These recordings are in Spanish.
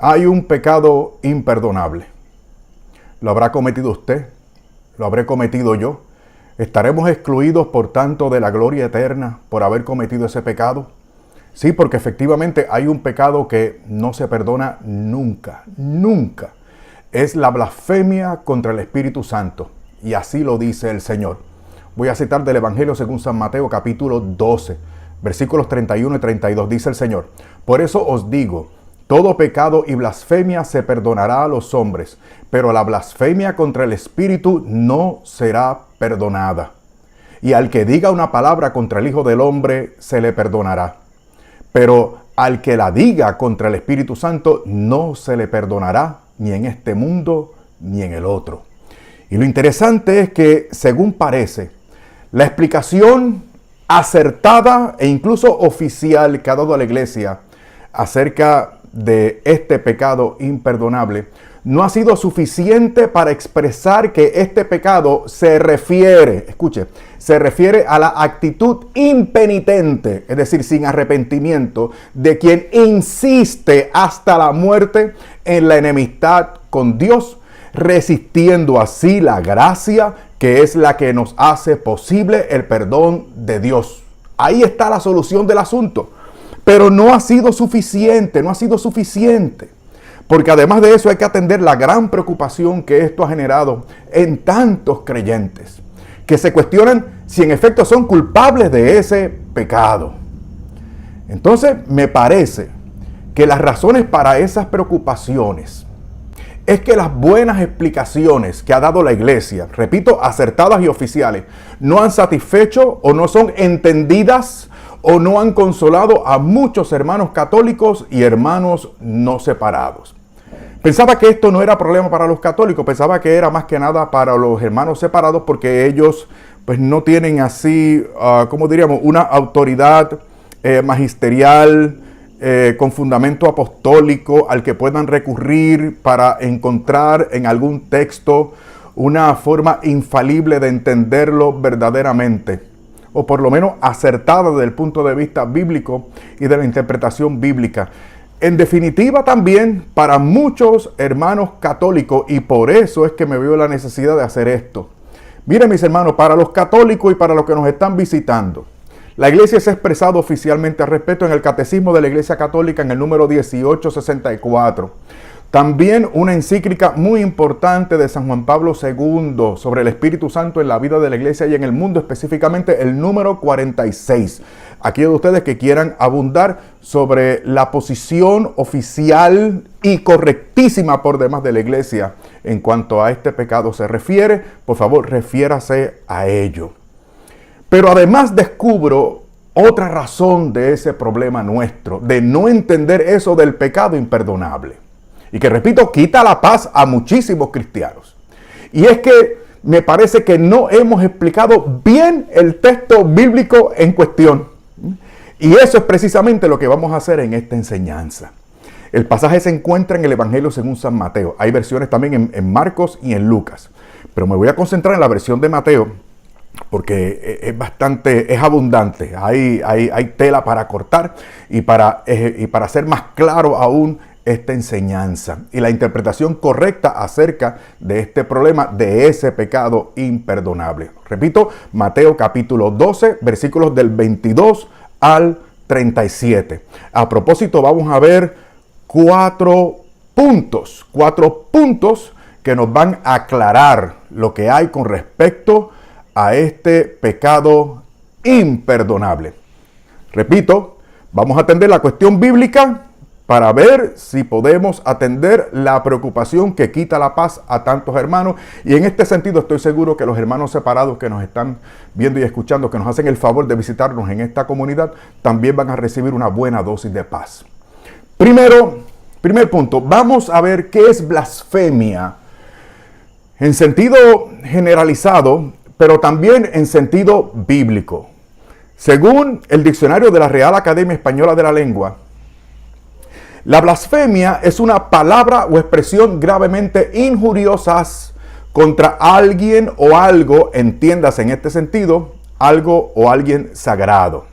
Hay un pecado imperdonable. ¿Lo habrá cometido usted? ¿Lo habré cometido yo? ¿Estaremos excluidos, por tanto, de la gloria eterna por haber cometido ese pecado? Sí, porque efectivamente hay un pecado que no se perdona nunca, nunca. Es la blasfemia contra el Espíritu Santo. Y así lo dice el Señor. Voy a citar del Evangelio según San Mateo, capítulo 12, versículos 31 y 32. Dice el Señor: por eso os digo, todo pecado y blasfemia se perdonará a los hombres, pero la blasfemia contra el Espíritu no será perdonada. Y al que diga una palabra contra el Hijo del Hombre, se le perdonará. Pero al que la diga contra el Espíritu Santo, no se le perdonará, ni en este mundo, ni en el otro. Y lo interesante es que, según parece, la explicación acertada e incluso oficial que ha dado a la iglesia acerca de este pecado imperdonable no ha sido suficiente para expresar que este pecado se refiere a la actitud impenitente, es decir, sin arrepentimiento, de quien insiste hasta la muerte en la enemistad con Dios, resistiendo así la gracia que es la que nos hace posible el perdón de Dios. Ahí está la solución del asunto. Pero no ha sido suficiente, porque además de eso hay que atender la gran preocupación que esto ha generado en tantos creyentes, que se cuestionan si en efecto son culpables de ese pecado. Entonces me parece que las razones para esas preocupaciones es que las buenas explicaciones que ha dado la iglesia, repito, acertadas y oficiales, no han satisfecho o no son entendidas o no han consolado a muchos hermanos católicos y hermanos no separados. Pensaba que esto no era problema para los católicos, pensaba que era más que nada para los hermanos separados, porque ellos pues no tienen así, como diríamos, una autoridad magisterial con fundamento apostólico al que puedan recurrir para encontrar en algún texto una forma infalible de entenderlo verdaderamente, o por lo menos acertada desde el punto de vista bíblico y de la interpretación bíblica. En definitiva, también para muchos hermanos católicos, y por eso es que me veo la necesidad de hacer esto. Miren, mis hermanos, para los católicos y para los que nos están visitando, la iglesia se ha expresado oficialmente al respecto en el Catecismo de la Iglesia Católica en el número 1864. También una encíclica muy importante de San Juan Pablo II sobre el Espíritu Santo en la vida de la iglesia y en el mundo, específicamente el número 46. Aquellos de ustedes que quieran abundar sobre la posición oficial y correctísima por demás de la iglesia en cuanto a este pecado se refiere, por favor, refiérase a ello. Pero además descubro otra razón de ese problema nuestro, de no entender eso del pecado imperdonable. Y que, repito, quita la paz a muchísimos cristianos. Y es que me parece que no hemos explicado bien el texto bíblico en cuestión. Y eso es precisamente lo que vamos a hacer en esta enseñanza. El pasaje se encuentra en el Evangelio según San Mateo. Hay versiones también en Marcos y en Lucas. Pero me voy a concentrar en la versión de Mateo porque es abundante. Hay tela para cortar y para hacer más claro aún esta enseñanza y la interpretación correcta acerca de este problema, de ese pecado imperdonable. Repito, Mateo capítulo 12, versículos del 22 al 37. A propósito, vamos a ver cuatro puntos que nos van a aclarar lo que hay con respecto a este pecado imperdonable. Repito, vamos a atender la cuestión bíblica para ver si podemos atender la preocupación que quita la paz a tantos hermanos. Y en este sentido estoy seguro que los hermanos separados que nos están viendo y escuchando, que nos hacen el favor de visitarnos en esta comunidad, también van a recibir una buena dosis de paz. Primer punto, vamos a ver qué es blasfemia en sentido generalizado, pero también en sentido bíblico. Según el diccionario de la Real Academia Española de la Lengua, la blasfemia es una palabra o expresión gravemente injuriosas contra alguien o algo, entiéndase en este sentido, algo o alguien sagrado.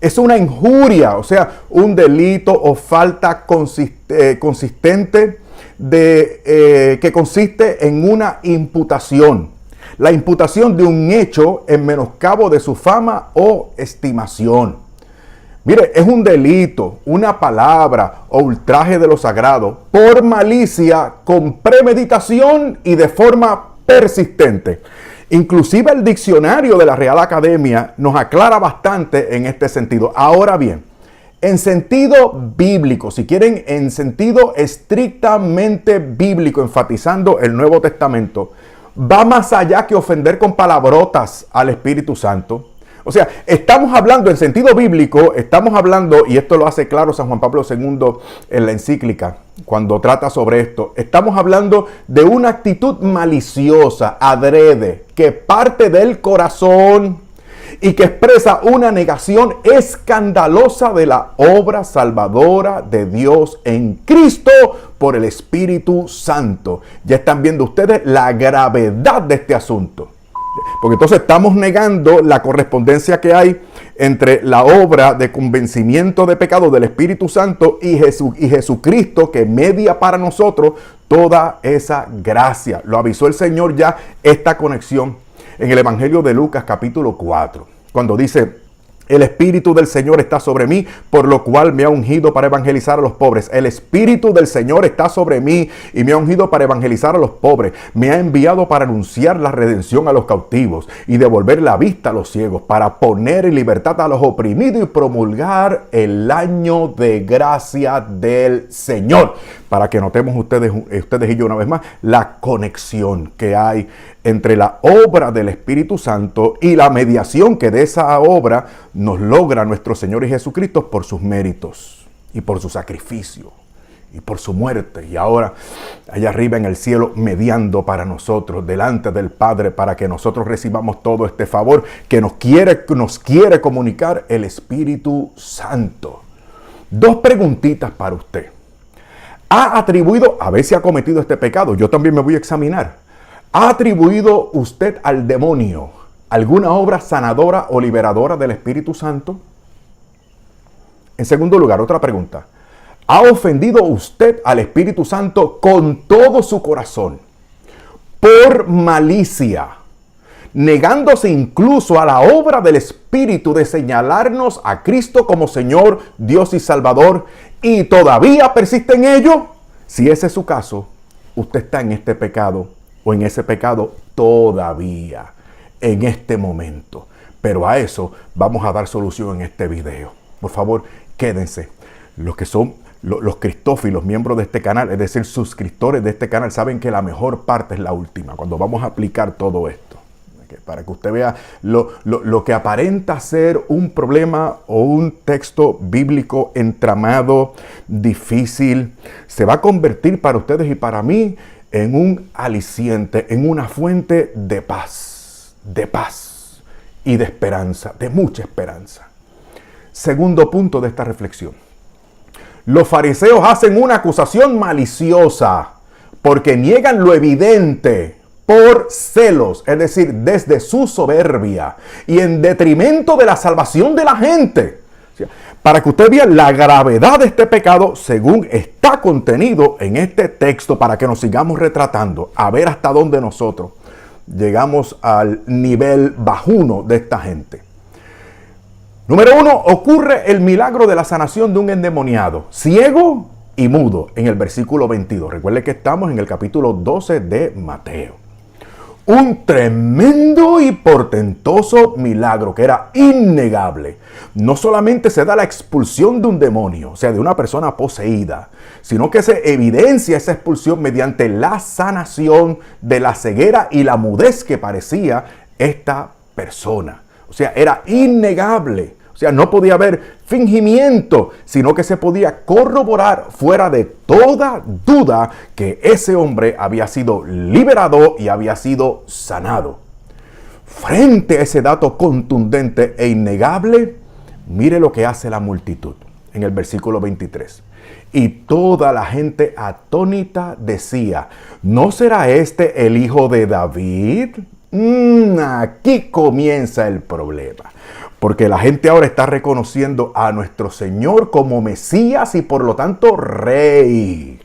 Es una injuria, o sea, un delito o falta consistente que consiste en una imputación. La imputación de un hecho en menoscabo de su fama o estimación. Mire, es un delito, una palabra o ultraje de lo sagrado por malicia, con premeditación y de forma persistente. Inclusive el diccionario de la Real Academia nos aclara bastante en este sentido. Ahora bien, en sentido bíblico, si quieren, en sentido estrictamente bíblico, enfatizando el Nuevo Testamento, va más allá que ofender con palabrotas al Espíritu Santo. O sea, estamos hablando en sentido bíblico, estamos hablando, y esto lo hace claro San Juan Pablo II en la encíclica, cuando trata sobre esto, estamos hablando de una actitud maliciosa, adrede, que parte del corazón y que expresa una negación escandalosa de la obra salvadora de Dios en Cristo por el Espíritu Santo. Ya están viendo ustedes la gravedad de este asunto. Porque entonces estamos negando la correspondencia que hay entre la obra de convencimiento de pecado del Espíritu Santo y Jesucristo, que media para nosotros toda esa gracia. Lo avisó el Señor ya, esta conexión en el Evangelio de Lucas capítulo 4, cuando dice: el Espíritu del Señor está sobre mí, por lo cual me ha ungido para evangelizar a los pobres. El Espíritu del Señor está sobre mí y me ha ungido para evangelizar a los pobres. Me ha enviado para anunciar la redención a los cautivos y devolver la vista a los ciegos, para poner en libertad a los oprimidos y promulgar el año de gracia del Señor. Para que notemos ustedes y yo una vez más la conexión que hay entre la obra del Espíritu Santo y la mediación que de esa obra nos logra nuestro Señor y Jesucristo por sus méritos y por su sacrificio y por su muerte. Y ahora allá arriba en el cielo mediando para nosotros delante del Padre, para que nosotros recibamos todo este favor que nos quiere comunicar el Espíritu Santo. Dos preguntitas para usted. ¿Ha atribuido, a ver si ha cometido este pecado? Yo también me voy a examinar. ¿Ha atribuido usted al demonio alguna obra sanadora o liberadora del Espíritu Santo? En segundo lugar, otra pregunta. ¿Ha ofendido usted al Espíritu Santo con todo su corazón, por malicia, negándose incluso a la obra del Espíritu de señalarnos a Cristo como Señor, Dios y Salvador, y todavía persiste en ello? Si ese es su caso, usted está en este pecado o en ese pecado todavía, en este momento. Pero a eso vamos a dar solución en este video. Por favor, quédense. Los que son los cristófilos, miembros de este canal, es decir, suscriptores de este canal, saben que la mejor parte es la última, cuando vamos a aplicar todo esto. Para que usted vea lo que aparenta ser un problema o un texto bíblico entramado, difícil, se va a convertir para ustedes y para mí en un aliciente, en una fuente de paz y de esperanza, de mucha esperanza. Segundo punto de esta reflexión. Los fariseos hacen una acusación maliciosa porque niegan lo evidente por celos, es decir, desde su soberbia y en detrimento de la salvación de la gente. O sea, para que usted vea la gravedad de este pecado según está contenido en este texto, para que nos sigamos retratando, a ver hasta dónde nosotros llegamos al nivel bajuno de esta gente. Número 1, ocurre el milagro de la sanación de un endemoniado, ciego y mudo, en el versículo 22. Recuerde que estamos en el capítulo 12 de Mateo. Un tremendo y portentoso milagro que era innegable. No solamente se da la expulsión de un demonio, o sea, de una persona poseída, sino que se evidencia esa expulsión mediante la sanación de la ceguera y la mudez que parecía esta persona. O sea, era innegable. O sea, no podía haber fingimiento, sino que se podía corroborar fuera de toda duda que ese hombre había sido liberado y había sido sanado. Frente a ese dato contundente e innegable, mire lo que hace la multitud en el versículo 23. Y toda la gente atónita decía: ¿no será este el hijo de David? Aquí comienza el problema. porque la gente ahora está reconociendo a nuestro Señor como Mesías y por lo tanto Rey.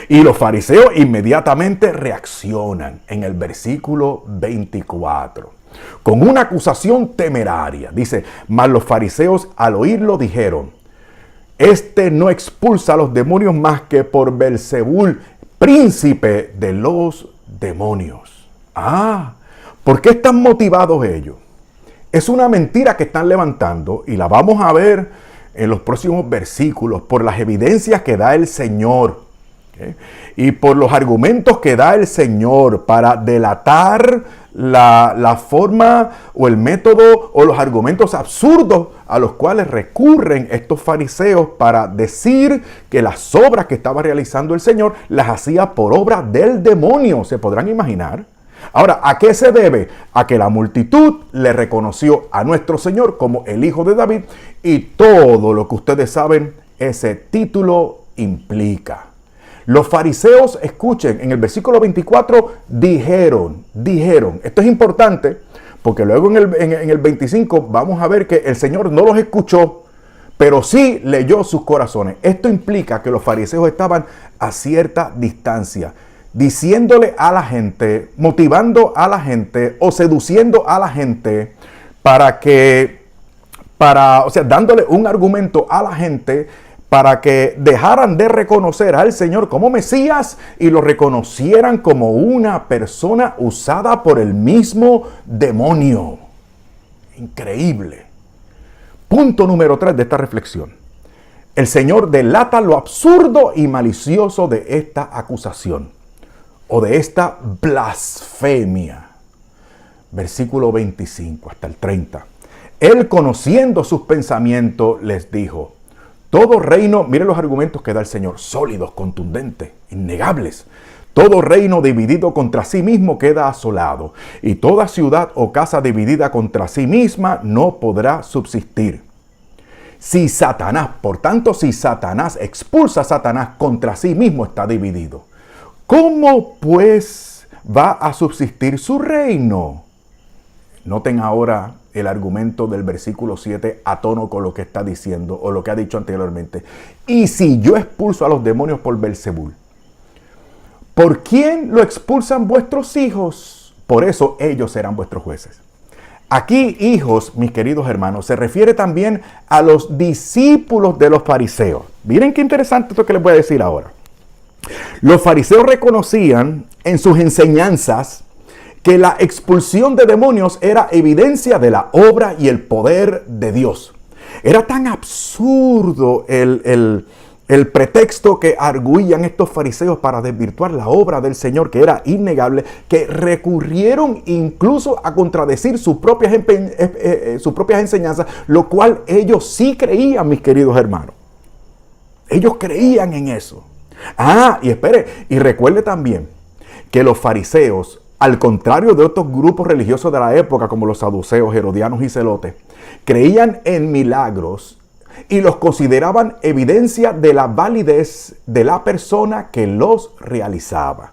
Y los fariseos inmediatamente reaccionan en el versículo 24 con una acusación temeraria. Dice, mas los fariseos al oírlo dijeron, este no expulsa a los demonios más que por Belzebul, príncipe de los demonios. ¿Por qué están motivados ellos? Es una mentira que están levantando y la vamos a ver en los próximos versículos por las evidencias que da el Señor. Y por los argumentos que da el Señor para delatar la forma o el método o los argumentos absurdos a los cuales recurren estos fariseos para decir que las obras que estaba realizando el Señor las hacía por obra del demonio. ¿Se podrán imaginar? Ahora, ¿a qué se debe? A que la multitud le reconoció a nuestro Señor como el Hijo de David y todo lo que ustedes saben ese título implica. Los fariseos, escuchen, en el versículo 24, dijeron. Esto es importante porque luego en el 25 vamos a ver que el Señor no los escuchó, pero sí leyó sus corazones. Esto implica que los fariseos estaban a cierta distancia, diciéndole a la gente, motivando a la gente o seduciendo a la gente dándole un argumento a la gente para que dejaran de reconocer al Señor como Mesías y lo reconocieran como una persona usada por el mismo demonio. Increíble. Punto número 3 de esta reflexión. El Señor delata lo absurdo y malicioso de esta acusación o de esta blasfemia. Versículo 25 hasta el 30. Él, conociendo sus pensamientos, les dijo, todo reino, miren los argumentos que da el Señor, sólidos, contundentes, innegables. Todo reino dividido contra sí mismo queda asolado, y toda ciudad o casa dividida contra sí misma no podrá subsistir. Si Satanás expulsa a Satanás contra sí mismo, está dividido. ¿Cómo pues va a subsistir su reino? Noten ahora el argumento del versículo 7 a tono con lo que está diciendo o lo que ha dicho anteriormente. Y si yo expulso a los demonios por Belzebul, ¿por quién lo expulsan vuestros hijos? Por eso ellos serán vuestros jueces. Aquí, hijos, mis queridos hermanos, se refiere también a los discípulos de los fariseos. Miren qué interesante esto que les voy a decir ahora. Los fariseos reconocían en sus enseñanzas que la expulsión de demonios era evidencia de la obra y el poder de Dios. Era tan absurdo el pretexto que arguían estos fariseos para desvirtuar la obra del Señor, que era innegable, que recurrieron incluso a contradecir sus propias enseñanzas, lo cual ellos sí creían, mis queridos hermanos. Ellos creían en eso. Y espere, y recuerde también que los fariseos, al contrario de otros grupos religiosos de la época, como los saduceos, herodianos y celotes, creían en milagros y los consideraban evidencia de la validez de la persona que los realizaba.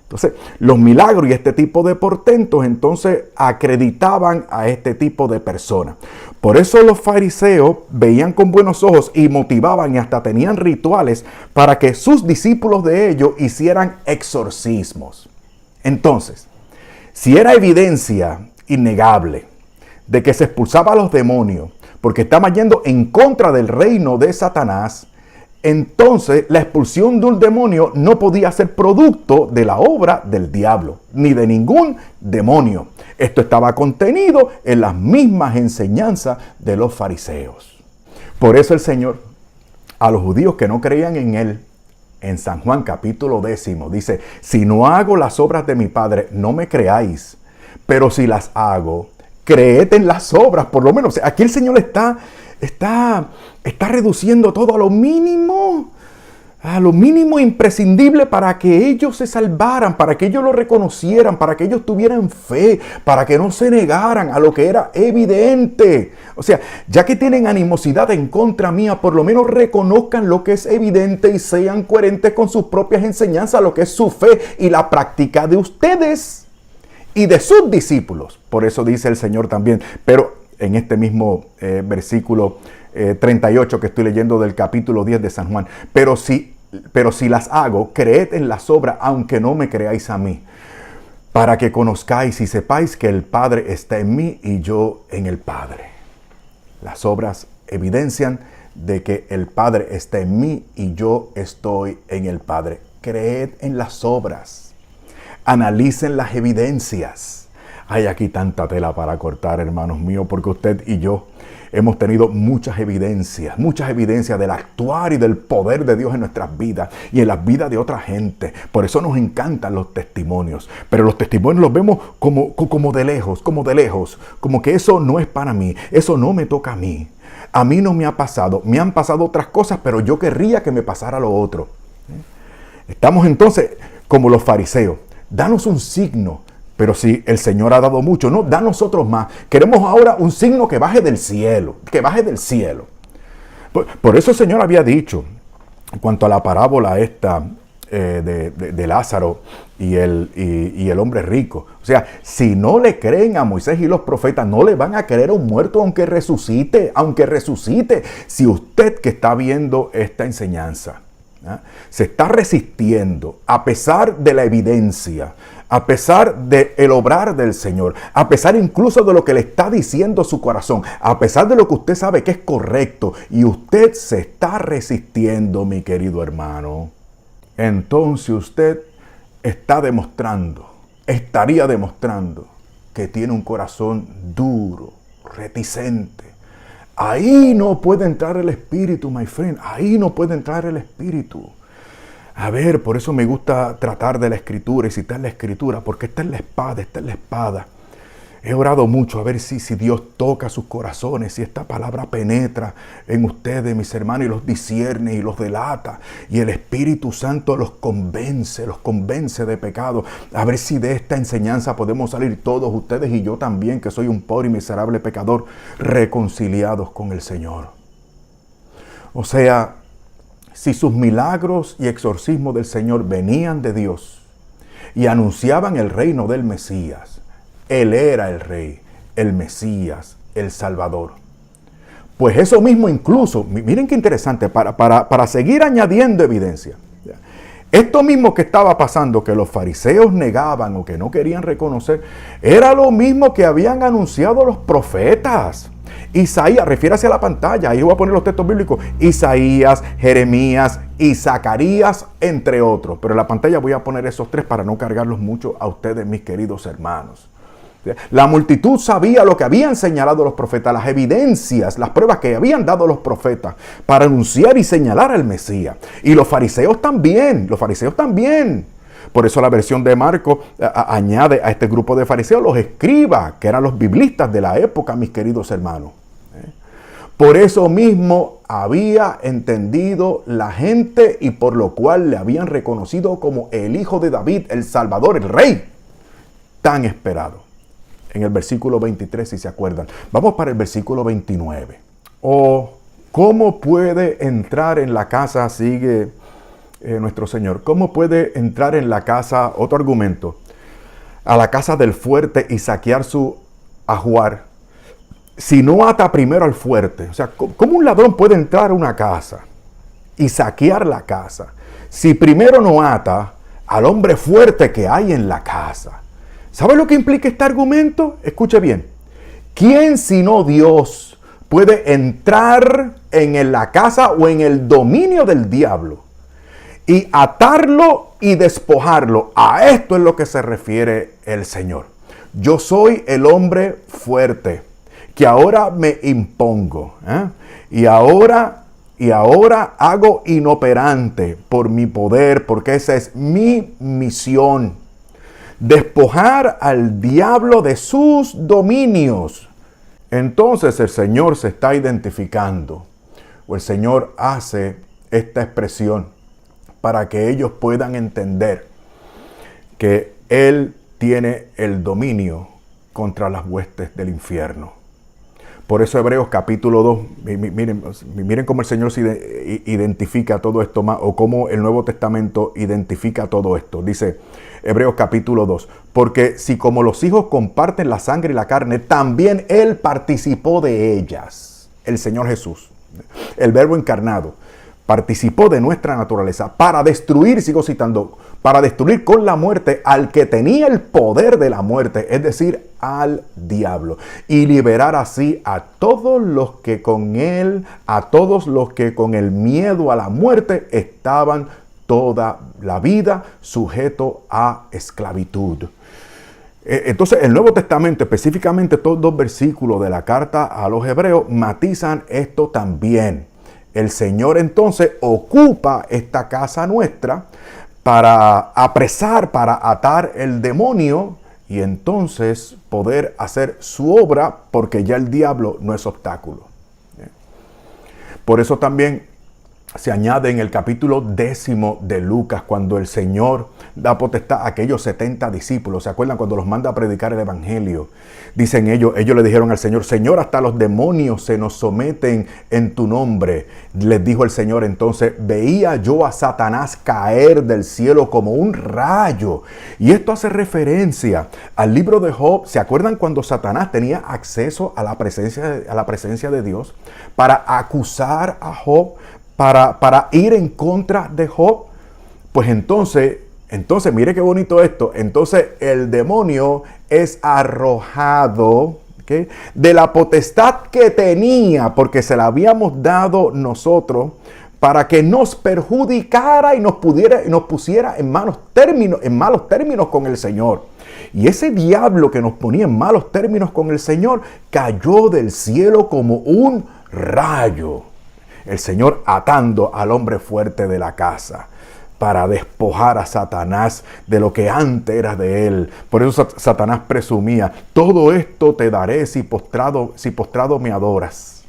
Entonces, los milagros y este tipo de portentos, entonces, acreditaban a este tipo de personas. Por eso los fariseos veían con buenos ojos y motivaban y hasta tenían rituales para que sus discípulos de ellos hicieran exorcismos. Entonces, si era evidencia innegable de que se expulsaba a los demonios porque estaban yendo en contra del reino de Satanás, entonces la expulsión de un demonio no podía ser producto de la obra del diablo, ni de ningún demonio. Esto estaba contenido en las mismas enseñanzas de los fariseos. Por eso el Señor, a los judíos que no creían en Él, en San Juan capítulo 10, dice, si no hago las obras de mi Padre, no me creáis, pero si las hago, creed en las obras, por lo menos. Aquí el Señor está reduciendo todo a lo mínimo imprescindible para que ellos se salvaran, para que ellos lo reconocieran, para que ellos tuvieran fe, para que no se negaran a lo que era evidente. O sea, ya que tienen animosidad en contra mía, por lo menos reconozcan lo que es evidente y sean coherentes con sus propias enseñanzas, lo que es su fe y la práctica de ustedes y de sus discípulos. Por eso dice el Señor también, pero en este mismo versículo 38 que estoy leyendo del capítulo 10 de San Juan. Pero si las hago, creed en las obras, aunque no me creáis a mí, para que conozcáis y sepáis que el Padre está en mí y yo en el Padre. Las obras evidencian de que el Padre está en mí y yo estoy en el Padre. Creed en las obras. Analicen las evidencias. Hay aquí tanta tela para cortar, hermanos míos, porque usted y yo hemos tenido muchas evidencias del actuar y del poder de Dios en nuestras vidas y en las vidas de otra gente. Por eso nos encantan los testimonios. Pero los testimonios los vemos como de lejos, como que eso no es para mí, eso no me toca a mí. A mí no me ha pasado, me han pasado otras cosas, pero yo querría que me pasara lo otro. Estamos entonces como los fariseos. Danos un signo. Pero si el Señor ha dado mucho, no, da nosotros más. Queremos ahora un signo que baje del cielo, Por eso el Señor había dicho, en cuanto a la parábola esta de Lázaro y el hombre rico. O sea, si no le creen a Moisés y los profetas, no le van a creer a un muerto aunque resucite. Si usted que está viendo esta enseñanza, se está resistiendo a pesar de la evidencia, a pesar del obrar del Señor, a pesar incluso de lo que le está diciendo su corazón, a pesar de lo que usted sabe que es correcto, y usted se está resistiendo, mi querido hermano, entonces usted estaría demostrando que tiene un corazón duro, reticente. Ahí no puede entrar el Espíritu, my friend. Ahí no puede entrar el Espíritu. A ver, por eso me gusta tratar de la Escritura y citar la Escritura, porque está en la espada, He orado mucho a ver si Dios toca sus corazones, si esta palabra penetra en ustedes, mis hermanos, y los discierne y los delata. Y el Espíritu Santo los convence de pecado. A ver si de esta enseñanza podemos salir todos, ustedes y yo también, que soy un pobre y miserable pecador, reconciliados con el Señor. O sea, si sus milagros y exorcismos del Señor venían de Dios y anunciaban el reino del Mesías, Él era el Rey, el Mesías, el Salvador. Pues eso mismo incluso, miren qué interesante, para seguir añadiendo evidencia. Esto mismo que estaba pasando, que los fariseos negaban o que no querían reconocer, era lo mismo que habían anunciado los profetas. Isaías, refiérase a la pantalla, ahí voy a poner los textos bíblicos, Isaías, Jeremías y Zacarías, entre otros. Pero en la pantalla voy a poner esos tres para no cargarlos mucho a ustedes, mis queridos hermanos. La multitud sabía lo que habían señalado los profetas, las evidencias, las pruebas que habían dado los profetas para anunciar y señalar al Mesías. Y los fariseos también. Por eso la versión de Marcos añade a este grupo de fariseos los escribas, que eran los biblistas de la época, mis queridos hermanos. Por eso mismo había entendido la gente y por lo cual le habían reconocido como el Hijo de David, el Salvador, el Rey, tan esperado. En el versículo 23, si se acuerdan. Vamos para el versículo 29. ¿Cómo puede entrar en la casa? Sigue nuestro Señor. ¿Cómo puede entrar en la casa, otro argumento, a la casa del fuerte y saquear su ajuar, si no ata primero al fuerte? O sea, ¿cómo un ladrón puede entrar a una casa y saquear la casa si primero no ata al hombre fuerte que hay en la casa? ¿Sabe lo que implica este argumento? Escuche bien. ¿Quién sino Dios puede entrar en la casa o en el dominio del diablo y atarlo y despojarlo? A esto es lo que se refiere el Señor. Yo soy el hombre fuerte que ahora me impongo, y ahora hago inoperante por mi poder, porque esa es mi misión. Despojar al diablo de sus dominios. Entonces el Señor se está identificando, o el Señor hace esta expresión para que ellos puedan entender que Él tiene el dominio contra las huestes del infierno. Por eso Hebreos capítulo 2, miren cómo el Señor se identifica todo esto más, o cómo el Nuevo Testamento identifica todo esto. Dice Hebreos capítulo 2, porque si como los hijos comparten la sangre y la carne, también Él participó de ellas, el Señor Jesús, el Verbo encarnado, participó de nuestra naturaleza para destruir, sigo citando, para destruir con la muerte al que tenía el poder de la muerte, es decir, al diablo, y liberar así a todos los que con él, a todos los que con el miedo a la muerte estaban toda la vida sujetos a esclavitud. Entonces el Nuevo Testamento, específicamente estos 2 versículos de la carta a los Hebreos, matizan esto también. El Señor entonces ocupa esta casa nuestra para apresar, para atar el demonio y entonces poder hacer su obra, porque ya el diablo no es obstáculo. Por eso también se añade en el capítulo 10 de Lucas, cuando el Señor da potestad a aquellos 70 discípulos. ¿Se acuerdan cuando los manda a predicar el evangelio? Dicen ellos le dijeron al Señor: Señor, hasta los demonios se nos someten en tu nombre. Les dijo el Señor entonces: veía yo a Satanás caer del cielo como un rayo. Y esto hace referencia al libro de Job. ¿Se acuerdan cuando Satanás tenía acceso a la presencia de Dios para acusar a Job? Para ir en contra de Job. Pues entonces, mire qué bonito esto. Entonces el demonio es arrojado, ¿okay?, de la potestad que tenía, porque se la habíamos dado nosotros, para que nos perjudicara y nos pusiera en malos términos con el Señor. Y ese diablo que nos ponía en malos términos con el Señor cayó del cielo como un rayo. El Señor atando al hombre fuerte de la casa para despojar a Satanás de lo que antes era de él. Por eso Satanás presumía: todo esto te daré si postrado me adoras.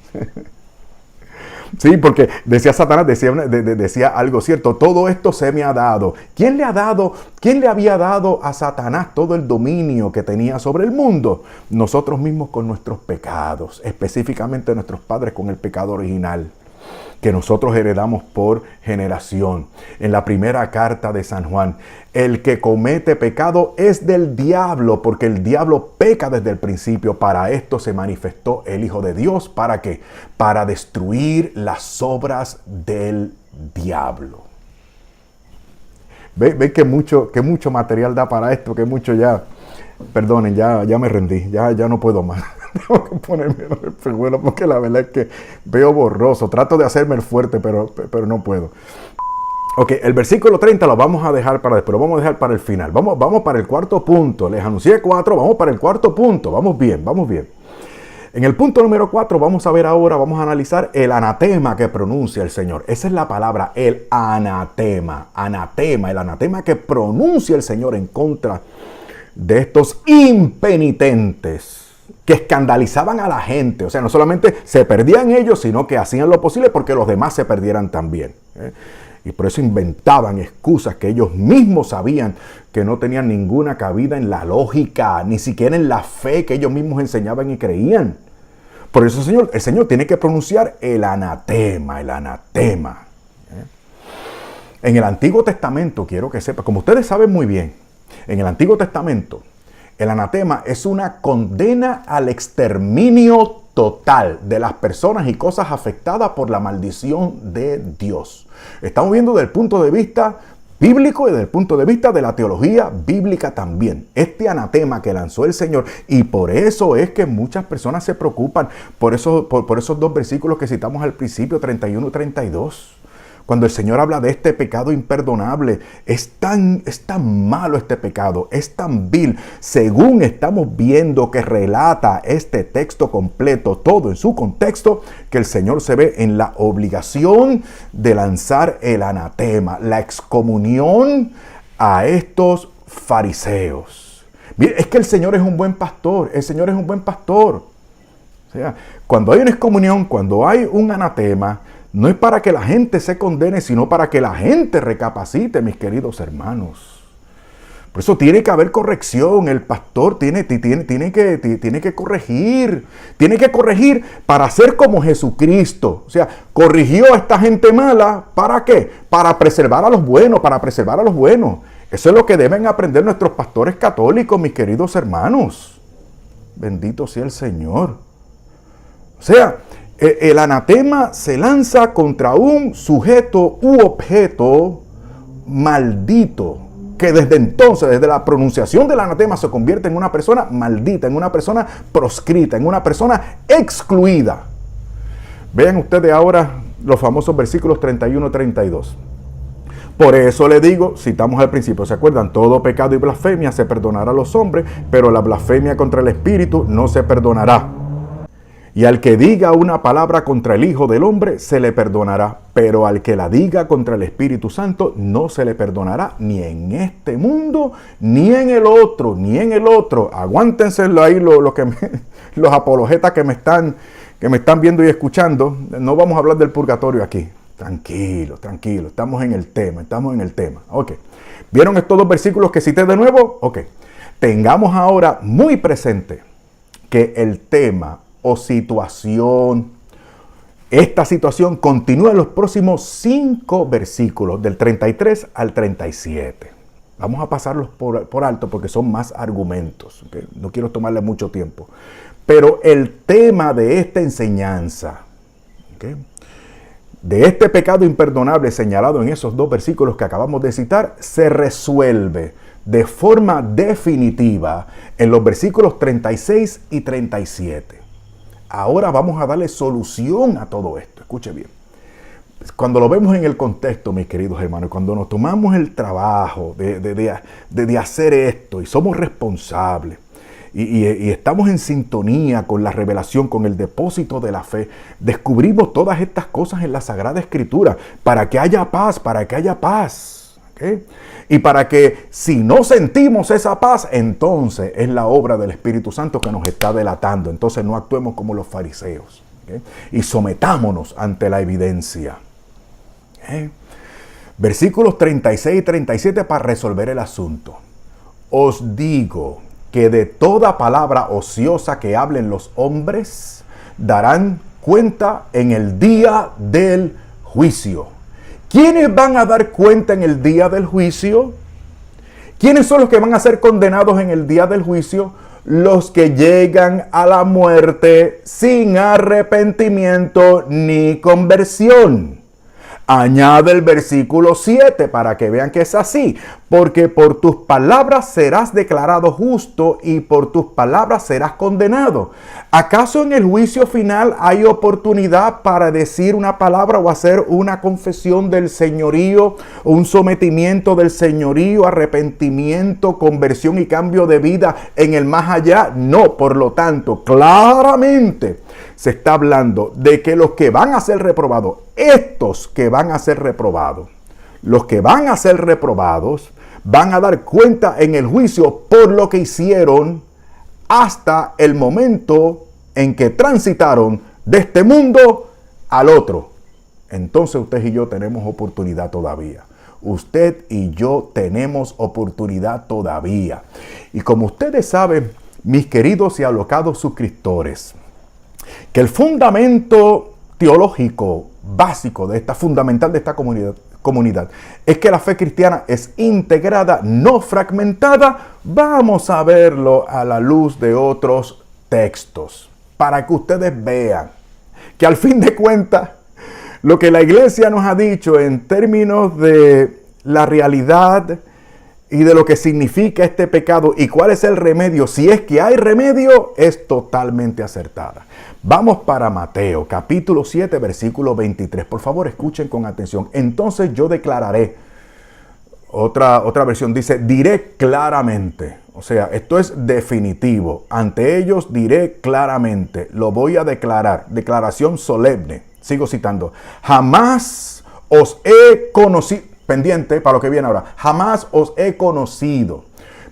Sí, porque decía Satanás, decía algo cierto: todo esto se me ha dado. ¿Quién le había dado a Satanás todo el dominio que tenía sobre el mundo? Nosotros mismos con nuestros pecados, específicamente nuestros padres con el pecado original, que nosotros heredamos por generación. En la primera carta de San Juan: el que comete pecado es del diablo, porque el diablo peca desde el principio. Para esto se manifestó el Hijo de Dios. ¿Para qué? Para destruir las obras del diablo. ¿Ve que mucho material da para esto? Que mucho ya, perdonen, ya me rendí, ya no puedo más. Tengo que ponerme los espejuelos porque la verdad es que veo borroso. Trato de hacerme el fuerte, pero no puedo. Ok, el versículo 30 lo vamos a dejar para después, lo vamos a dejar para el final. Vamos para el cuarto punto. Les anuncié 4, vamos para el cuarto punto. Vamos bien. En el punto número 4 vamos a analizar el anatema que pronuncia el Señor. Esa es la palabra, el anatema. Anatema, el anatema que pronuncia el Señor en contra de estos impenitentes que escandalizaban a la gente. O sea, no solamente se perdían ellos, sino que hacían lo posible porque los demás se perdieran también. Y por eso inventaban excusas que ellos mismos sabían que no tenían ninguna cabida en la lógica, ni siquiera en la fe que ellos mismos enseñaban y creían. Por eso el Señor tiene que pronunciar el anatema. En el Antiguo Testamento, quiero que sepa, como ustedes saben muy bien, en el Antiguo Testamento, el anatema es una condena al exterminio total de las personas y cosas afectadas por la maldición de Dios. Estamos viendo desde el punto de vista bíblico y desde el punto de vista de la teología bíblica también. Este anatema que lanzó el Señor, y por eso es que muchas personas se preocupan por esos 2 versículos que citamos al principio, 31 y 32. Cuando el Señor habla de este pecado imperdonable, es tan malo este pecado, es tan vil, según estamos viendo que relata este texto completo, todo en su contexto, que el Señor se ve en la obligación de lanzar el anatema, la excomunión a estos fariseos. Mire, es que el Señor es un buen pastor, el Señor es un buen pastor. O sea, cuando hay una excomunión, cuando hay un anatema, no es para que la gente se condene, sino para que la gente recapacite, mis queridos hermanos. Por eso tiene que haber corrección. El pastor tiene que corregir. Tiene que corregir para ser como Jesucristo. O sea, corrigió a esta gente mala. ¿Para qué? Para preservar a los buenos, para preservar a los buenos. Eso es lo que deben aprender nuestros pastores católicos, mis queridos hermanos. Bendito sea el Señor. O sea, el anatema se lanza contra un sujeto u objeto maldito, que desde entonces, desde la pronunciación del anatema, se convierte en una persona maldita, en una persona proscrita, en una persona excluida. Vean ustedes ahora los famosos versículos 31 y 32. Por eso le digo, citamos al principio, ¿se acuerdan? Todo pecado y blasfemia se perdonará a los hombres, pero la blasfemia contra el Espíritu no se perdonará. Y al que diga una palabra contra el Hijo del Hombre, se le perdonará. Pero al que la diga contra el Espíritu Santo, no se le perdonará ni en este mundo, ni en el otro, ni en el otro. Aguántenselo ahí los apologetas que me están viendo y escuchando. No vamos a hablar del purgatorio aquí. Tranquilo, tranquilo. Estamos en el tema. Ok. ¿Vieron estos dos versículos que cité de nuevo? Ok. Tengamos ahora muy presente que el tema o situación, esta situación continúa en los próximos 5 versículos, del 33 al 37. Vamos a pasarlos por alto porque son más argumentos. ¿Okay? No quiero tomarle mucho tiempo. Pero el tema de esta enseñanza, ¿okay?, de este pecado imperdonable señalado en esos 2 versículos que acabamos de citar, se resuelve de forma definitiva en los versículos 36 y 37. Ahora vamos a darle solución a todo esto. Escuche bien. Cuando lo vemos en el contexto, mis queridos hermanos, cuando nos tomamos el trabajo de hacer esto y somos responsables y estamos en sintonía con la revelación, con el depósito de la fe, descubrimos todas estas cosas en la Sagrada Escritura para que haya paz, ¿okay? Y para que si no sentimos esa paz, entonces es la obra del Espíritu Santo que nos está delatando. Entonces no actuemos como los fariseos, ¿okay?, y sometámonos ante la evidencia. ¿Okay? Versículos 36 y 37 para resolver el asunto. Os digo que de toda palabra ociosa que hablen los hombres, darán cuenta en el día del juicio. ¿Quiénes van a dar cuenta en el día del juicio? ¿Quiénes son los que van a ser condenados en el día del juicio? Los que llegan a la muerte sin arrepentimiento ni conversión. Añade el versículo 7 para que vean que es así. Porque por tus palabras serás declarado justo y por tus palabras serás condenado. ¿Acaso en el juicio final hay oportunidad para decir una palabra o hacer una confesión del señorío, un sometimiento del señorío, arrepentimiento, conversión y cambio de vida en el más allá? No, por lo tanto, claramente se está hablando de que los que van a ser reprobados, estos que van a ser reprobados, los que van a ser reprobados, van a dar cuenta en el juicio por lo que hicieron hasta el momento en que transitaron de este mundo al otro. Entonces usted y yo tenemos oportunidad todavía. Usted y yo tenemos oportunidad todavía. Y como ustedes saben, mis queridos y alocados suscriptores, que el fundamento teológico básico fundamental de esta comunidad es que la fe cristiana es integrada, no fragmentada. Vamos a verlo a la luz de otros textos para que ustedes vean que al fin de cuentas lo que la iglesia nos ha dicho en términos de la realidad y de lo que significa este pecado y cuál es el remedio, si es que hay remedio, es totalmente acertada. Vamos para Mateo, capítulo 7, versículo 23. Por favor, escuchen con atención. Entonces yo declararé, otra versión dice, diré claramente. O sea, esto es definitivo. Ante ellos diré claramente, lo voy a declarar. Declaración solemne. Sigo citando. Jamás os he conocido. Pendiente para lo que viene ahora. Jamás os he conocido.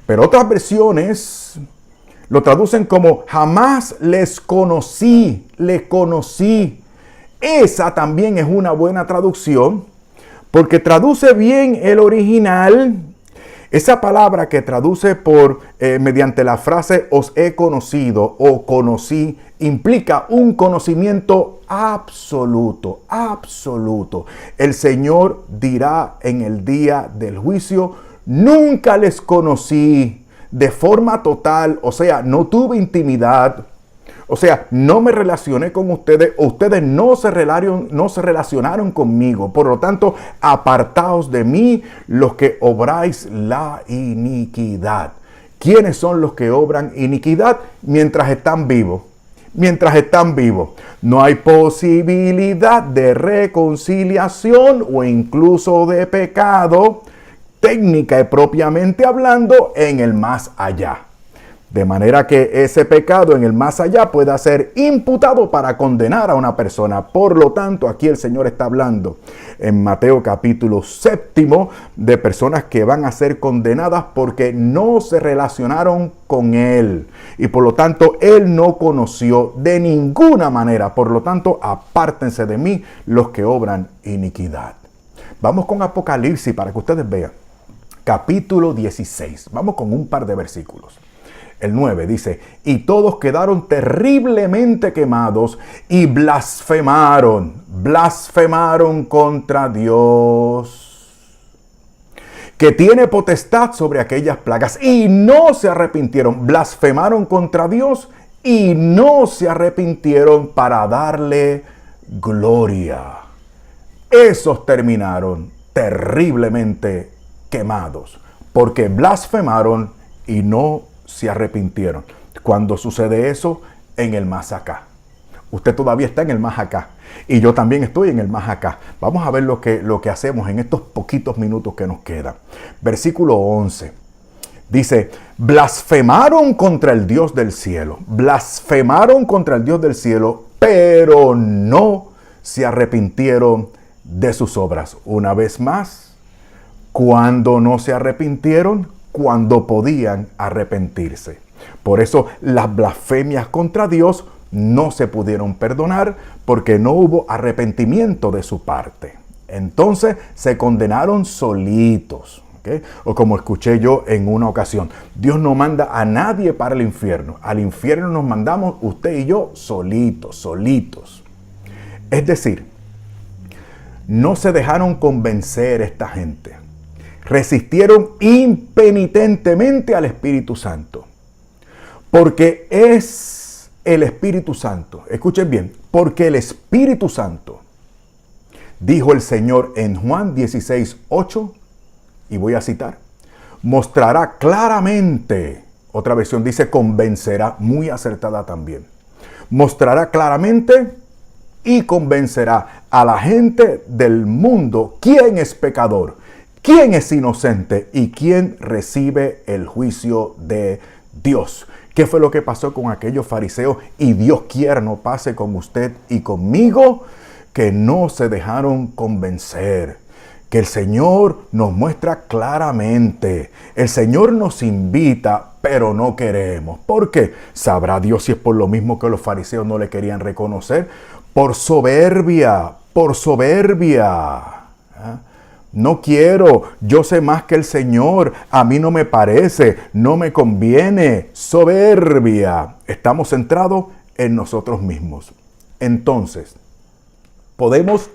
Pero otras versiones lo traducen como jamás les conocí, le conocí. Esa también es una buena traducción porque traduce bien el original Esa palabra que traduce por mediante la frase os he conocido o conocí, implica un conocimiento absoluto, absoluto. El Señor dirá en el día del juicio, nunca les conocí de forma total, o sea, no tuve intimidad. O sea, no me relacioné con ustedes, o ustedes no se relacionaron conmigo. Por lo tanto, apartaos de mí los que obráis la iniquidad. ¿Quiénes son los que obran iniquidad mientras están vivos? Mientras están vivos. No hay posibilidad de reconciliación o incluso de pecado, técnica y propiamente hablando, en el más allá. De manera que ese pecado en el más allá pueda ser imputado para condenar a una persona. Por lo tanto, aquí el Señor está hablando en Mateo capítulo 7 de personas que van a ser condenadas porque no se relacionaron con Él. Y por lo tanto, Él no conoció de ninguna manera. Por lo tanto, apártense de mí los que obran iniquidad. Vamos con Apocalipsis para que ustedes vean. Capítulo 16. Vamos con un par de versículos. El 9 dice, y todos quedaron terriblemente quemados y blasfemaron contra Dios, que tiene potestad sobre aquellas plagas, y no se arrepintieron. Blasfemaron contra Dios y no se arrepintieron para darle gloria. Esos terminaron terriblemente quemados, porque blasfemaron y no se arrepintieron. Cuando sucede eso, en el más acá. Usted todavía está en el más acá. Y yo también estoy en el más acá. Vamos a ver lo que hacemos en estos poquitos minutos que nos quedan. Versículo 11. Dice, blasfemaron contra el Dios del cielo. Blasfemaron contra el Dios del cielo, pero no se arrepintieron de sus obras. Una vez más, ¿cuándo no se arrepintieron? Cuando podían arrepentirse. Por eso las blasfemias contra Dios no se pudieron perdonar porque no hubo arrepentimiento de su parte. Entonces se condenaron solitos. ¿Okay? O como escuché yo en una ocasión, Dios no manda a nadie para el infierno. Al infierno nos mandamos usted y yo solitos. Es decir, no se dejaron convencer esta gente. Resistieron impenitentemente al Espíritu Santo. Porque es el Espíritu Santo. Escuchen bien. Porque el Espíritu Santo, dijo el Señor en Juan 16:8, y voy a citar, mostrará claramente, otra versión dice convencerá, muy acertada también. Mostrará claramente y convencerá a la gente del mundo quién es pecador, quién es inocente y quién recibe el juicio de Dios. ¿Qué fue lo que pasó con aquellos fariseos? Y Dios quiera no pase con usted y conmigo, que no se dejaron convencer. Que el Señor nos muestra claramente. El Señor nos invita, pero no queremos. ¿Por qué? ¿Sabrá Dios si es por lo mismo que los fariseos no le querían reconocer? Por soberbia. No quiero, yo sé más que el Señor, a mí no me parece, no me conviene. Soberbia. Estamos centrados en nosotros mismos. Entonces, podemos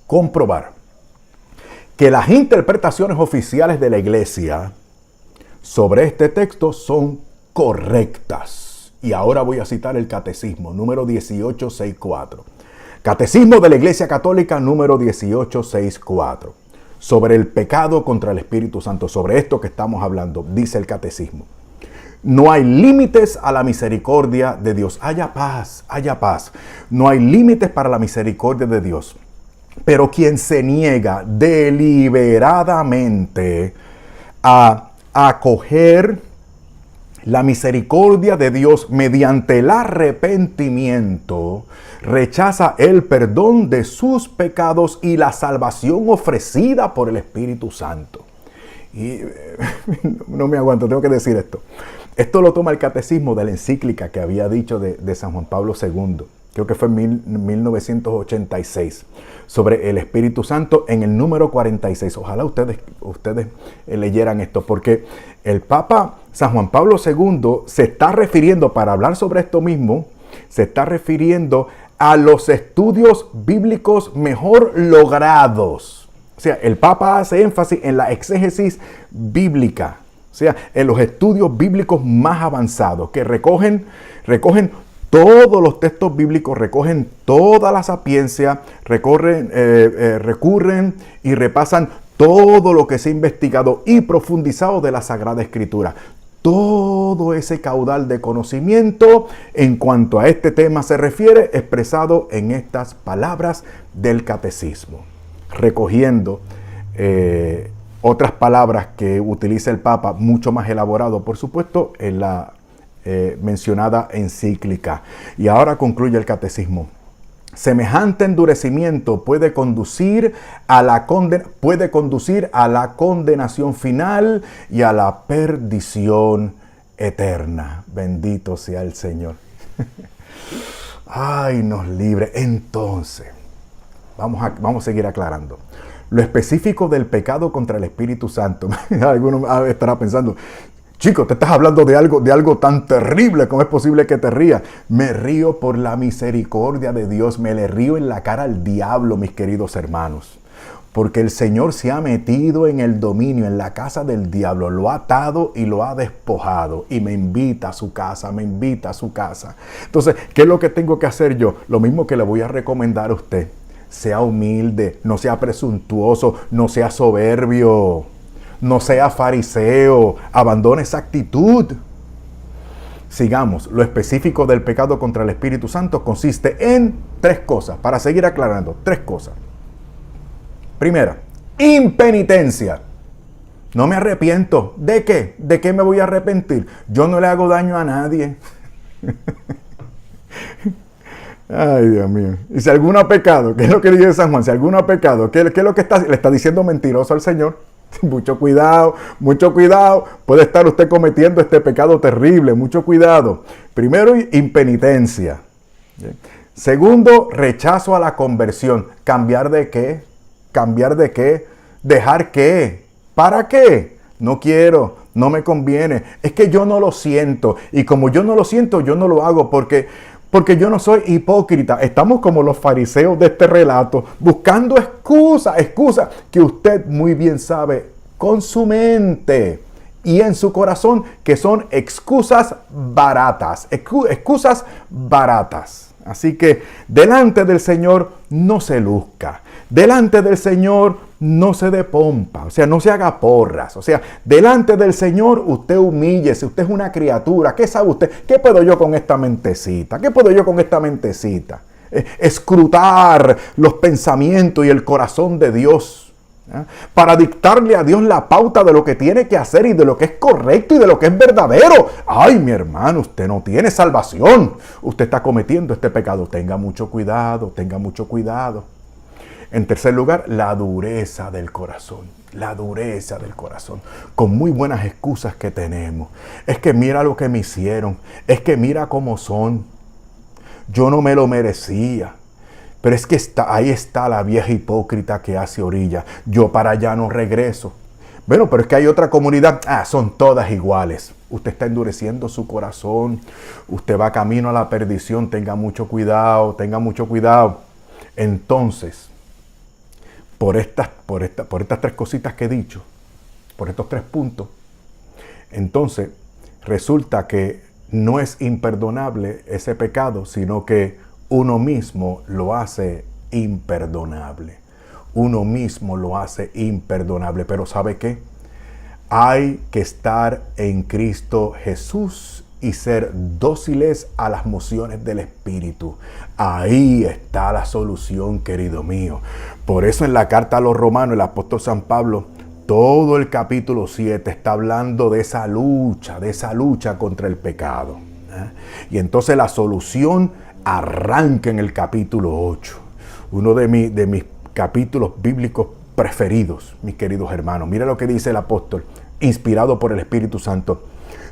comprobar que las interpretaciones oficiales de la iglesia sobre este texto son correctas. Y ahora voy a citar el Catecismo, número 1864. Catecismo de la Iglesia Católica, número 1864. Sobre el pecado contra el Espíritu Santo, sobre esto que estamos hablando, dice el Catecismo. No hay límites a la misericordia de Dios. Haya paz. No hay límites para la misericordia de Dios. Pero quien se niega deliberadamente a acoger la misericordia de Dios mediante el arrepentimiento, rechaza el perdón de sus pecados y la salvación ofrecida por el Espíritu Santo. Y no me aguanto, tengo que decir esto. Esto lo toma el Catecismo de la encíclica que había dicho de San Juan Pablo II, creo que fue en 1986, sobre el Espíritu Santo en el número 46. Ojalá ustedes leyeran esto, porque el Papa San Juan Pablo II se está refiriendo, para hablar sobre esto mismo, se está refiriendo a los estudios bíblicos mejor logrados. O sea, el Papa hace énfasis en la exégesis bíblica, o sea, en los estudios bíblicos más avanzados, que recogen todos los textos bíblicos, recogen toda la sapiencia, recurren y repasan todo lo que se ha investigado y profundizado de la Sagrada Escritura. Todo ese caudal de conocimiento en cuanto a este tema se refiere, expresado en estas palabras del catecismo, recogiendo otras palabras que utiliza el Papa, mucho más elaborado, por supuesto, en la mencionada encíclica. Y ahora concluye el catecismo. Semejante endurecimiento puede conducir a la condenación final y a la perdición eterna. Bendito sea el Señor. Ay, nos libre. Entonces, vamos a seguir aclarando. Lo específico del pecado contra el Espíritu Santo. Alguno estará pensando, chico, te estás hablando de algo tan terrible. ¿Cómo es posible que te rías? Me río por la misericordia de Dios. Me le río en la cara al diablo, mis queridos hermanos. Porque el Señor se ha metido en el dominio, en la casa del diablo. Lo ha atado y lo ha despojado. Y me invita a su casa, Entonces, ¿qué es lo que tengo que hacer yo? Lo mismo que le voy a recomendar a usted. Sea humilde, no sea presuntuoso, no sea soberbio. No sea fariseo, abandone esa actitud. Sigamos. Lo específico del pecado contra el Espíritu Santo consiste en 3 cosas, para seguir aclarando, 3 cosas. Primera, impenitencia. No me arrepiento. ¿De qué? ¿De qué me voy a arrepentir? Yo no le hago daño a nadie. Ay, Dios mío. Y si alguno ha pecado, ¿qué es lo que dice San Juan? Si alguno ha pecado, ¿qué es lo que le está diciendo mentiroso al Señor? Mucho cuidado. Puede estar usted cometiendo este pecado terrible. Mucho cuidado. Primero, impenitencia. Segundo, rechazo a la conversión. ¿Cambiar de qué? ¿Dejar qué? ¿Para qué? No quiero, no me conviene. Es que yo no lo siento. Y como yo no lo siento, yo no lo hago porque yo no soy hipócrita. Estamos como los fariseos de este relato, buscando excusas que usted muy bien sabe con su mente y en su corazón que son excusas baratas. Así que delante del Señor no se luzca. Delante del Señor no se dé pompa, o sea, no se haga porras. O sea, delante del Señor usted humíllese, usted es una criatura. ¿Qué sabe usted? ¿Qué puedo yo con esta mentecita? Escrutar los pensamientos y el corazón de Dios, ¿eh? Para dictarle a Dios la pauta de lo que tiene que hacer y de lo que es correcto y de lo que es verdadero. Ay, mi hermano, usted no tiene salvación. Usted está cometiendo este pecado. Tenga mucho cuidado. En tercer lugar, la dureza del corazón. Con muy buenas excusas que tenemos. Es que mira lo que me hicieron. Es que mira cómo son. Yo no me lo merecía. Pero es que ahí está la vieja hipócrita que hace orilla. Yo para allá no regreso. Bueno, pero es que hay otra comunidad. Son todas iguales. Usted está endureciendo su corazón. Usted va camino a la perdición. Tenga mucho cuidado. Entonces, por estas 3 cositas que he dicho, por estos 3 puntos, entonces resulta que no es imperdonable ese pecado, sino que uno mismo lo hace imperdonable. Pero ¿sabe qué? Hay que estar en Cristo Jesús y ser dóciles a las mociones del Espíritu. Ahí está la solución, querido mío. Por eso en la carta a los Romanos, el apóstol San Pablo, todo el capítulo 7 está hablando de esa lucha contra el pecado. Y entonces la solución arranca en el capítulo 8. Uno de mis capítulos bíblicos preferidos, mis queridos hermanos. Mira lo que dice el apóstol, inspirado por el Espíritu Santo.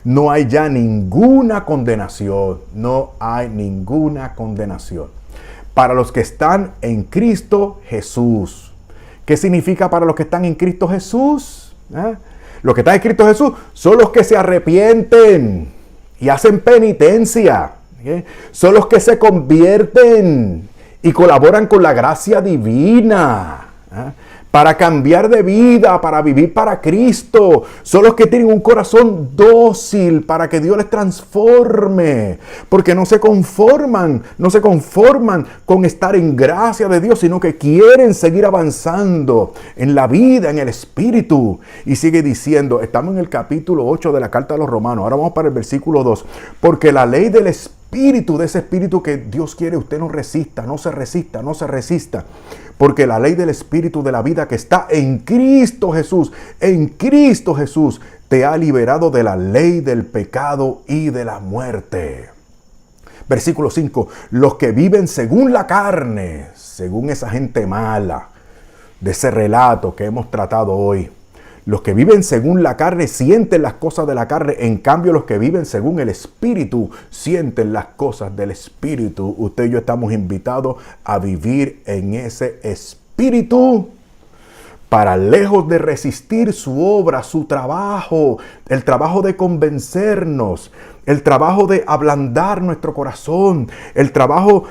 no hay ya ninguna condenación. No hay ninguna condenación. Para los que están en Cristo Jesús. ¿Qué significa para los que están en Cristo Jesús? Los que están en Cristo Jesús son los que se arrepienten y hacen penitencia. Son los que se convierten y colaboran con la gracia divina. Para cambiar de vida, para vivir para Cristo. Son los que tienen un corazón dócil para que Dios les transforme. Porque no se conforman con estar en gracia de Dios, sino que quieren seguir avanzando en la vida, en el Espíritu. Y sigue diciendo, estamos en el capítulo 8 de la carta a los Romanos. Ahora vamos para el versículo 2. Porque la ley del Espíritu, de ese Espíritu que Dios quiere, usted no resista, no se resista, no se resista. Porque la ley del Espíritu de la vida que está en Cristo Jesús, te ha liberado de la ley del pecado y de la muerte. Versículo 5. Los que viven según la carne, según esa gente mala, de ese relato que hemos tratado hoy. Los que viven según la carne sienten las cosas de la carne. En cambio, los que viven según el Espíritu sienten las cosas del Espíritu. Usted y yo estamos invitados a vivir en ese Espíritu para, lejos de resistir su obra, su trabajo, el trabajo de convencernos, el trabajo de ablandar nuestro corazón, el trabajo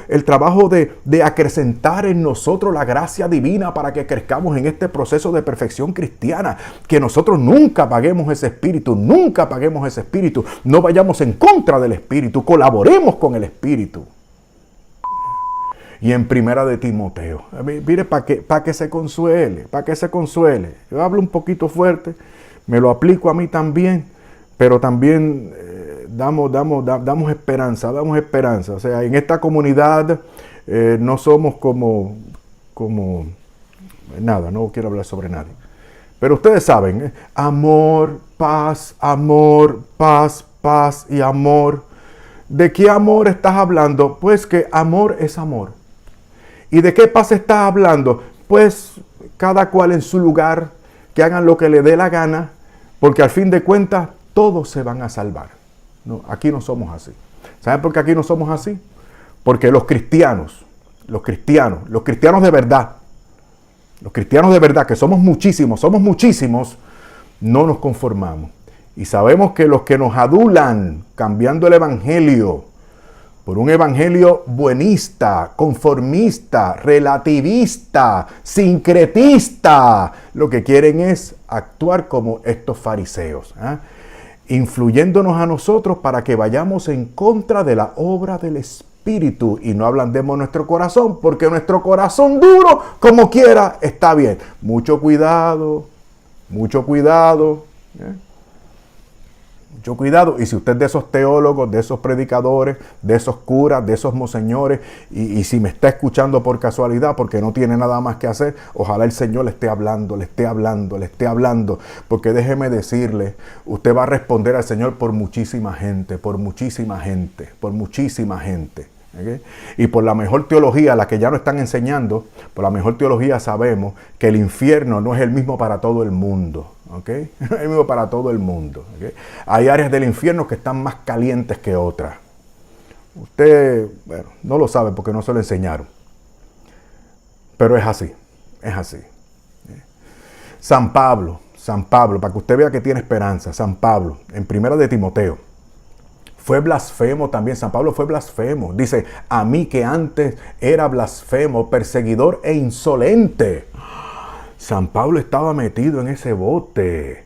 de acrecentar en nosotros la gracia divina para que crezcamos en este proceso de perfección cristiana. Que nosotros nunca apaguemos ese espíritu, no vayamos en contra del Espíritu, colaboremos con el Espíritu. Y en Primera de Timoteo, mire, para que se consuele, Yo hablo un poquito fuerte, me lo aplico a mí también, pero también damos esperanza. O sea, en esta comunidad no somos como nada, no quiero hablar sobre nadie. Pero ustedes saben, amor, paz y amor. ¿De qué amor estás hablando? Pues que amor es amor. ¿Y de qué paz estás hablando? Pues cada cual en su lugar, que hagan lo que le dé la gana, porque al fin de cuentas todos se van a salvar. No, aquí no somos así. ¿Saben por qué aquí no somos así? Porque los cristianos de verdad, que somos muchísimos, no nos conformamos. Y sabemos que los que nos adulan cambiando el evangelio por un evangelio buenista, conformista, relativista, sincretista, lo que quieren es actuar como estos fariseos, influyéndonos a nosotros para que vayamos en contra de la obra del Espíritu y no ablandemos nuestro corazón, porque nuestro corazón duro, como quiera, está bien. Mucho cuidado. Mucho cuidado. Y si usted es de esos teólogos, de esos predicadores, de esos curas, de esos monseñores, y si me está escuchando por casualidad porque no tiene nada más que hacer, ojalá el Señor le esté hablando, porque déjeme decirle, usted va a responder al Señor por muchísima gente. ¿Okay? Y por la mejor teología, la que ya no están enseñando, por la mejor teología sabemos que el infierno no es el mismo para todo el mundo. ¿Okay? No es el mismo para todo el mundo. ¿Okay? Hay áreas del infierno que están más calientes que otras. Usted, bueno, no lo sabe porque no se lo enseñaron. Pero es así. San Pablo, para que usted vea que tiene esperanza. San Pablo, en Primera de Timoteo, fue blasfemo también. San Pablo fue blasfemo. Dice, a mí que antes era blasfemo, perseguidor e insolente. San Pablo estaba metido en ese bote.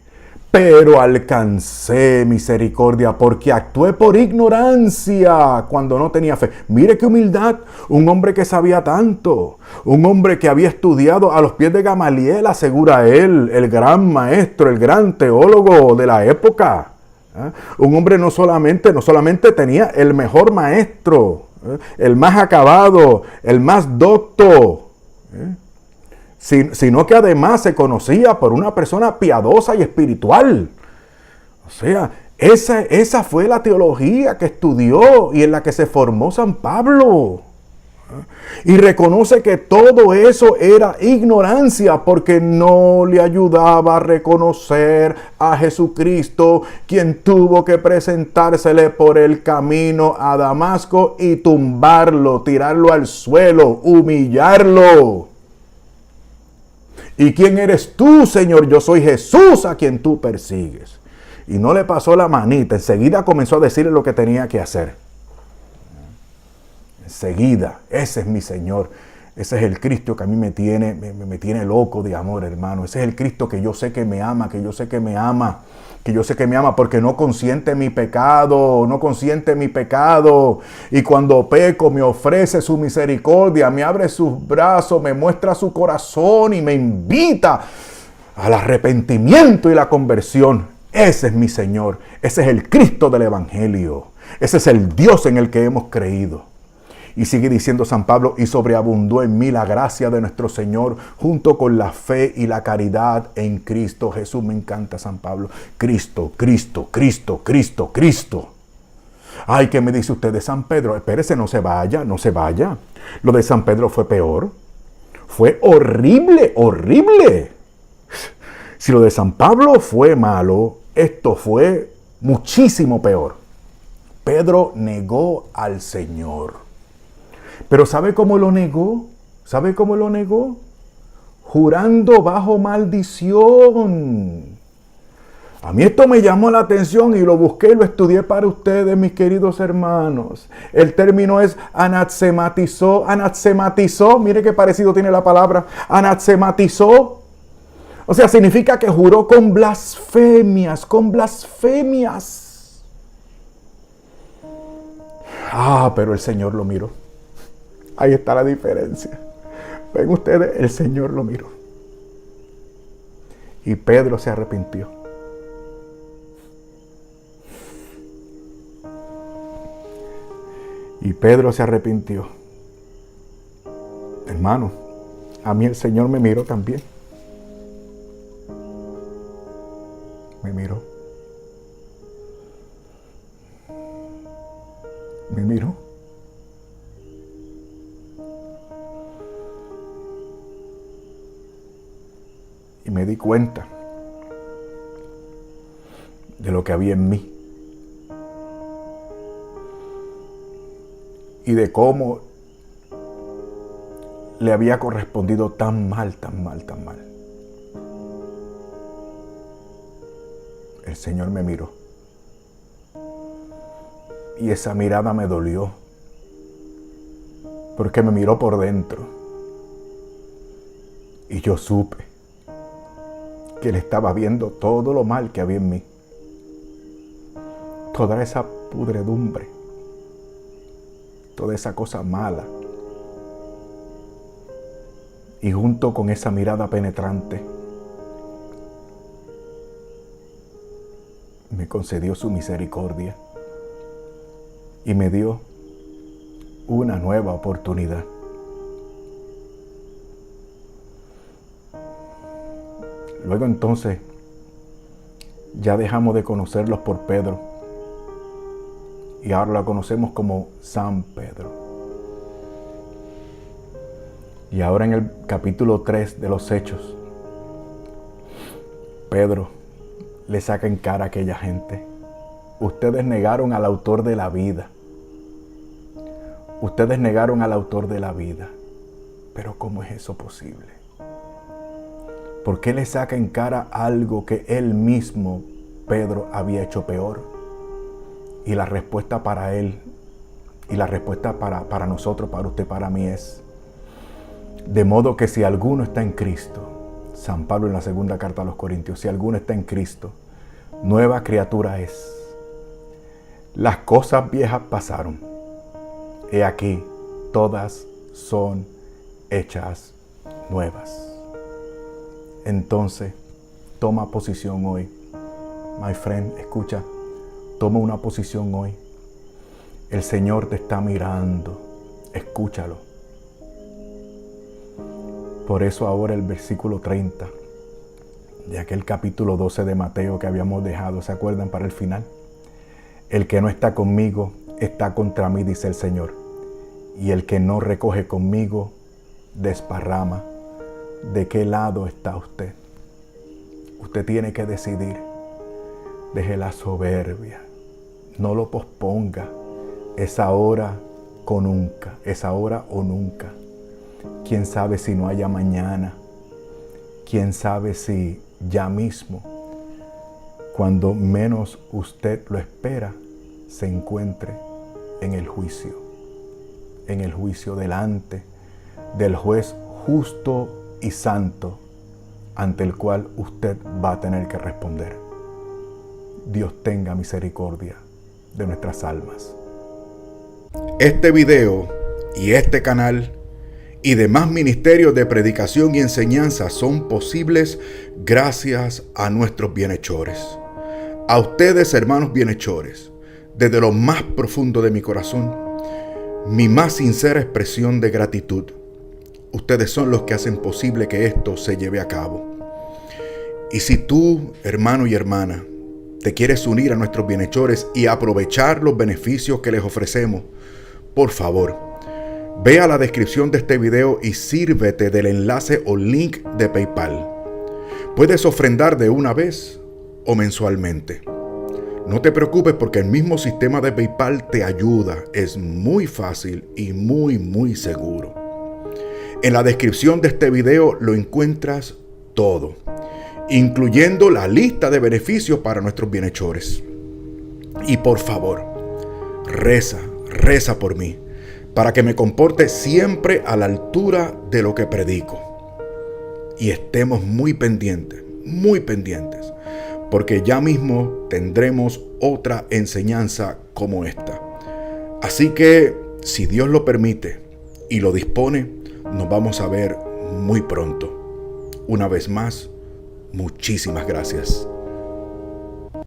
Pero alcancé misericordia porque actué por ignorancia cuando no tenía fe. Mire qué humildad. Un hombre que sabía tanto. Un hombre que había estudiado a los pies de Gamaliel, asegura él, el gran maestro, el gran teólogo de la época. Un hombre no solamente tenía el mejor maestro, el más acabado, el más docto, sino que además se conocía por una persona piadosa y espiritual. O sea, esa fue la teología que estudió y en la que se formó San Pablo. Y reconoce que todo eso era ignorancia porque no le ayudaba a reconocer a Jesucristo, quien tuvo que presentársele por el camino a Damasco y tumbarlo, tirarlo al suelo, humillarlo. ¿Y quién eres tú, Señor? Yo soy Jesús a quien tú persigues. Y no le pasó la manita, enseguida comenzó a decirle lo que tenía que hacer. Enseguida, ese es mi Señor, ese es el Cristo que a mí me tiene loco de amor, hermano. Ese es el Cristo que yo sé que me ama, que yo sé que me ama, porque no consiente mi pecado, Y cuando peco me ofrece su misericordia, me abre sus brazos, me muestra su corazón y me invita al arrepentimiento y la conversión. Ese es mi Señor, ese es el Cristo del Evangelio, ese es el Dios en el que hemos creído. Y sigue diciendo San Pablo, y sobreabundó en mí la gracia de nuestro Señor, junto con la fe y la caridad en Cristo Jesús. Me encanta San Pablo. Cristo, Cristo, Cristo, Cristo, Cristo. Ay, ¿qué me dice usted de San Pedro? Espérese, no se vaya. Lo de San Pedro fue peor. Fue horrible, horrible. Si lo de San Pablo fue malo, esto fue muchísimo peor. Pedro negó al Señor. Pero ¿sabe cómo lo negó? Jurando bajo maldición. A mí esto me llamó la atención y lo busqué y lo estudié para ustedes, mis queridos hermanos. El término es anatsematizó. Anatsematizó, mire qué parecido tiene la palabra. Anatsematizó. O sea, significa que juró con blasfemias. Pero el Señor lo miró. Ahí está la diferencia. Ven ustedes, el Señor lo miró. Y Pedro se arrepintió. Hermano, a mí el Señor me miró también. Me miró. Y me di cuenta de lo que había en mí. Y de cómo le había correspondido tan mal. El Señor me miró. Y esa mirada me dolió. Porque me miró por dentro. Y yo supe que Él estaba viendo todo lo mal que había en mí. Toda esa pudredumbre. Toda esa cosa mala. Y junto con esa mirada penetrante, me concedió su misericordia. Y me dio una nueva oportunidad. Luego entonces, ya dejamos de conocerlos por Pedro. Y ahora la conocemos como San Pedro. Y ahora en el capítulo 3 de los Hechos, Pedro le saca en cara a aquella gente. Ustedes negaron al autor de la vida. Pero ¿cómo es eso posible? ¿Por qué le saca en cara algo que él mismo, Pedro, había hecho peor? Y la respuesta para él, y la respuesta para nosotros, para usted, para mí es: de modo que si alguno está en Cristo, San Pablo en la segunda carta a los Corintios, si alguno está en Cristo, nueva criatura es. Las cosas viejas pasaron. He aquí, todas son hechas nuevas. Entonces, toma posición hoy. My friend, escucha, toma una posición hoy. El Señor te está mirando. Escúchalo. Por eso ahora el versículo 30 de aquel capítulo 12 de Mateo que habíamos dejado, ¿se acuerdan? Para el final. El que no está conmigo está contra mí, dice el Señor. y el que no recoge conmigo, desparrama. ¿De qué lado está usted? Usted tiene que decidir. Deje la soberbia. No lo posponga. Es ahora o nunca. Es ahora o nunca. ¿Quién sabe si no haya mañana? ¿Quién sabe si ya mismo, cuando menos usted lo espera, se encuentre en el juicio? En el juicio delante del juez justo y santo, ante el cual usted va a tener que responder. Dios tenga misericordia de nuestras almas. Este video y este canal y demás ministerios de predicación y enseñanza son posibles gracias a nuestros bienhechores. A ustedes, hermanos bienhechores, desde lo más profundo de mi corazón, mi más sincera expresión de gratitud. Ustedes son los que hacen posible que esto se lleve a cabo. Y si tú, hermano y hermana, te quieres unir a nuestros bienhechores y aprovechar los beneficios que les ofrecemos, por favor, ve a la descripción de este video y sírvete del enlace o link de PayPal. Puedes ofrendar de una vez o mensualmente. No te preocupes porque el mismo sistema de PayPal te ayuda. Es muy fácil y muy seguro. En la descripción de este video lo encuentras todo, incluyendo la lista de beneficios para nuestros bienhechores. Y por favor, reza por mí, para que me comporte siempre a la altura de lo que predico. Y estemos muy pendientes, porque ya mismo tendremos otra enseñanza como esta. Así que, si Dios lo permite y lo dispone, nos vamos a ver muy pronto. Una vez más, muchísimas gracias.